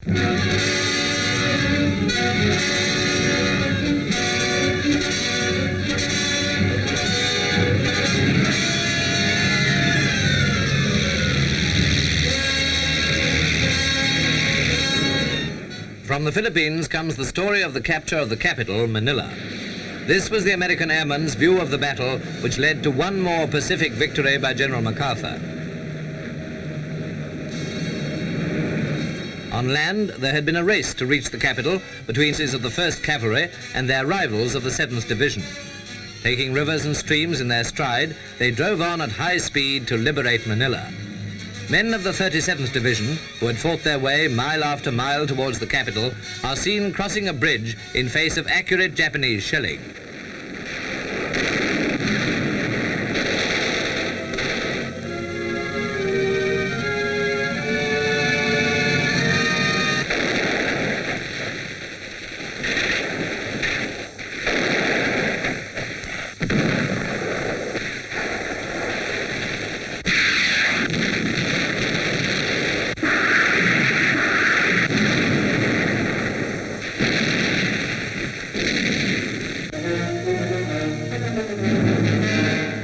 From the Philippines comes the story of the capture of the capital, Manila. This was the American airman's view of the battle, which led to one more Pacific victory by General MacArthur. On land, there had been a race to reach the capital between forces of the 1st Cavalry and their rivals of the 7th Division. Taking rivers and streams in their stride, they drove on at high speed to liberate Manila. Men of the 37th Division, who had fought their way mile after mile towards the capital, are seen crossing a bridge in face of accurate Japanese shelling.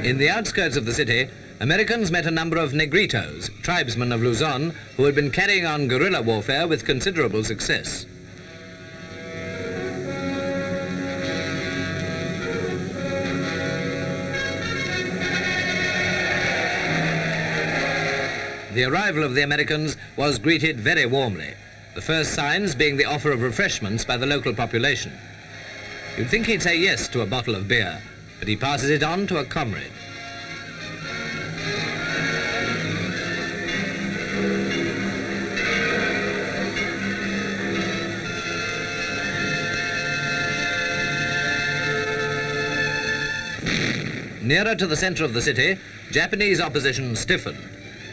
In the outskirts of the city, Americans met a number of Negritos, tribesmen of Luzon, who had been carrying on guerrilla warfare with considerable success. The arrival of the Americans was greeted very warmly, the first signs being the offer of refreshments by the local population. You'd think he'd say yes to a bottle of beer, but he passes it on to a comrade. Nearer to the center of the city, Japanese opposition stiffened.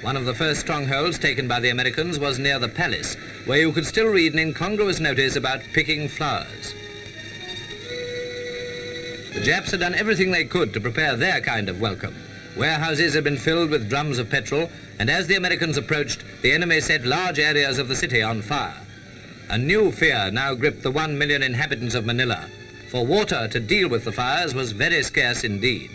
One of the first strongholds taken by the Americans was near the palace, where you could still read an incongruous notice about picking flowers. The Japs had done everything they could to prepare their kind of welcome. Warehouses had been filled with drums of petrol, and as the Americans approached, the enemy set large areas of the city on fire. A new fear now gripped the 1 million inhabitants of Manila, for water to deal with the fires was very scarce indeed.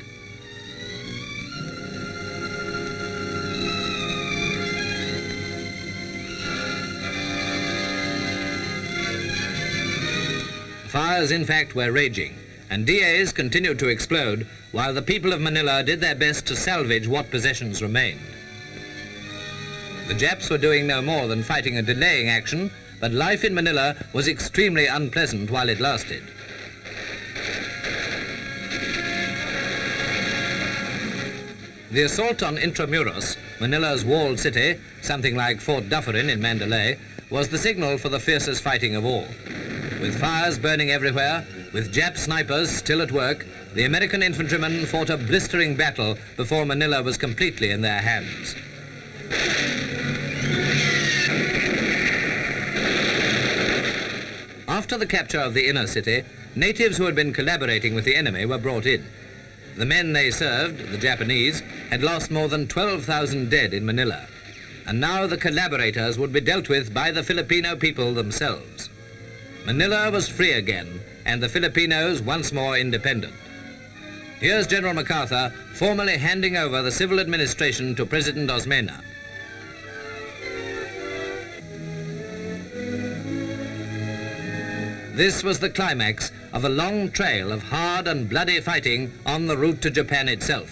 Fires, in fact, were raging, and DAs continued to explode while the people of Manila did their best to salvage what possessions remained. The Japs were doing no more than fighting a delaying action, but life in Manila was extremely unpleasant while it lasted. The assault on Intramuros, Manila's walled city, something like Fort Dufferin in Mandalay, was the signal for the fiercest fighting of all. With fires burning everywhere, with Jap snipers still at work, the American infantrymen fought a blistering battle before Manila was completely in their hands. After the capture of the inner city, natives who had been collaborating with the enemy were brought in. The men they served, the Japanese, had lost more than 12,000 dead in Manila, and now the collaborators would be dealt with by the Filipino people themselves. Manila was free again, and the Filipinos once more independent. Here's General MacArthur formally handing over the civil administration to President Osmena. This was the climax of a long trail of hard and bloody fighting on the route to Japan itself.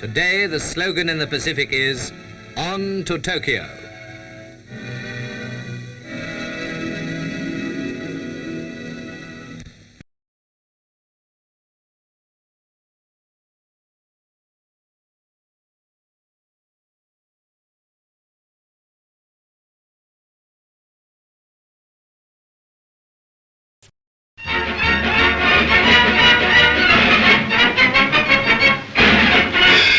Today, the slogan in the Pacific is, "On to Tokyo."